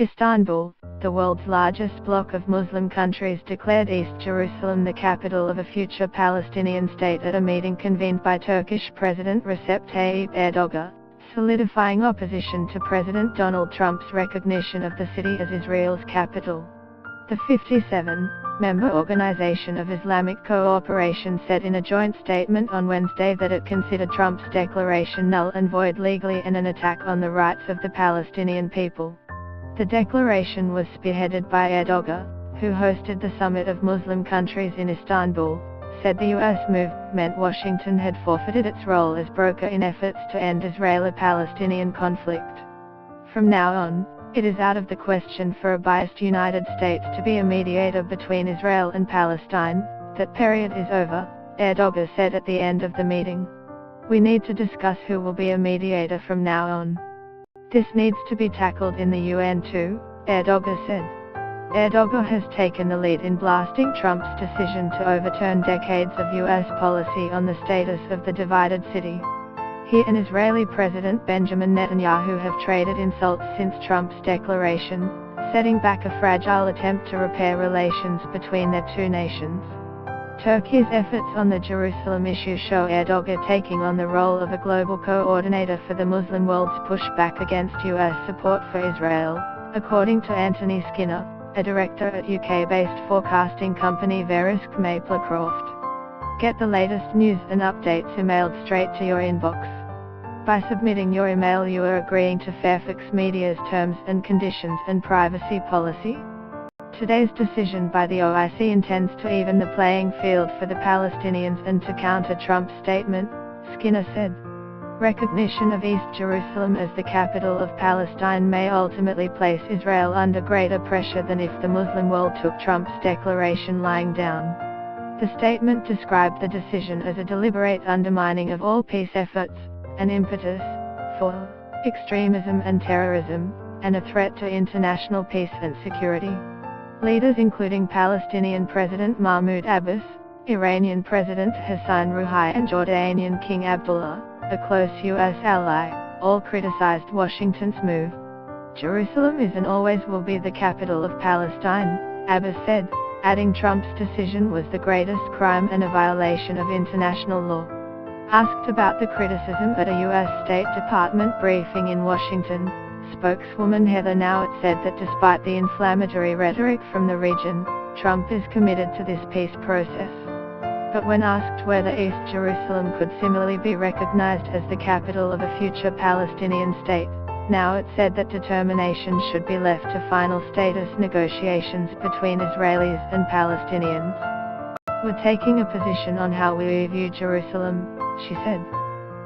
Istanbul, the world's largest bloc of Muslim countries, declared East Jerusalem the capital of a future Palestinian state at a meeting convened by Turkish President Recep Tayyip Erdogan, solidifying opposition to President Donald Trump's recognition of the city as Israel's capital. The 57-member Organization of Islamic Cooperation said in a joint statement on Wednesday that it considered Trump's declaration null and void legally and an attack on the rights of the Palestinian people. The declaration was spearheaded by Erdogan, who hosted the summit of Muslim countries in Istanbul, said the U.S. move meant Washington had forfeited its role as broker in efforts to end Israeli-Palestinian conflict. From now on, it is out of the question for a biased United States to be a mediator between Israel and Palestine. That period is over, Erdogan said at the end of the meeting. We need to discuss who will be a mediator from now on. This needs to be tackled in the UN too, Erdogan said. Erdogan has taken the lead in blasting Trump's decision to overturn decades of U.S. policy on the status of the divided city. He and Israeli President Benjamin Netanyahu have traded insults since Trump's declaration, setting back a fragile attempt to repair relations between their two nations. Turkey's efforts on the Jerusalem issue show Erdogan taking on the role of a global coordinator for the Muslim world's pushback against U.S. support for Israel, according to Anthony Skinner, a director at UK-based forecasting company Verisk Maplecroft. Get the latest news and updates emailed straight to your inbox. By submitting your email, you are agreeing to Fairfax Media's terms and conditions and privacy policy. Today's decision by the OIC intends to even the playing field for the Palestinians and to counter Trump's statement, Skinner said. Recognition of East Jerusalem as the capital of Palestine may ultimately place Israel under greater pressure than if the Muslim world took Trump's declaration lying down. The statement described the decision as a deliberate undermining of all peace efforts, an impetus for extremism and terrorism, and a threat to international peace and security. Leaders including Palestinian President Mahmoud Abbas, Iranian President Hassan Rouhani and Jordanian King Abdullah, a close U.S. ally, all criticized Washington's move. Jerusalem is and always will be the capital of Palestine, Abbas said, adding Trump's decision was the greatest crime and a violation of international law. Asked about the criticism at a U.S. State Department briefing in Washington, spokeswoman Heather Nauert said that despite the inflammatory rhetoric from the region, Trump is committed to this peace process. But when asked whether East Jerusalem could similarly be recognized as the capital of a future Palestinian state, Nauert said that determination should be left to final status negotiations between Israelis and Palestinians. We're taking a position on how we view Jerusalem, she said.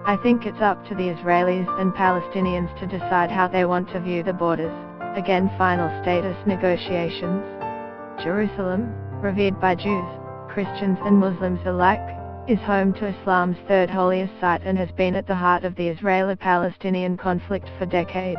I think it's up to the Israelis and Palestinians to decide how they want to view the borders. Again, final status negotiations. Jerusalem, revered by Jews, Christians and Muslims alike, is home to Islam's third holiest site and has been at the heart of the Israeli-Palestinian conflict for decades.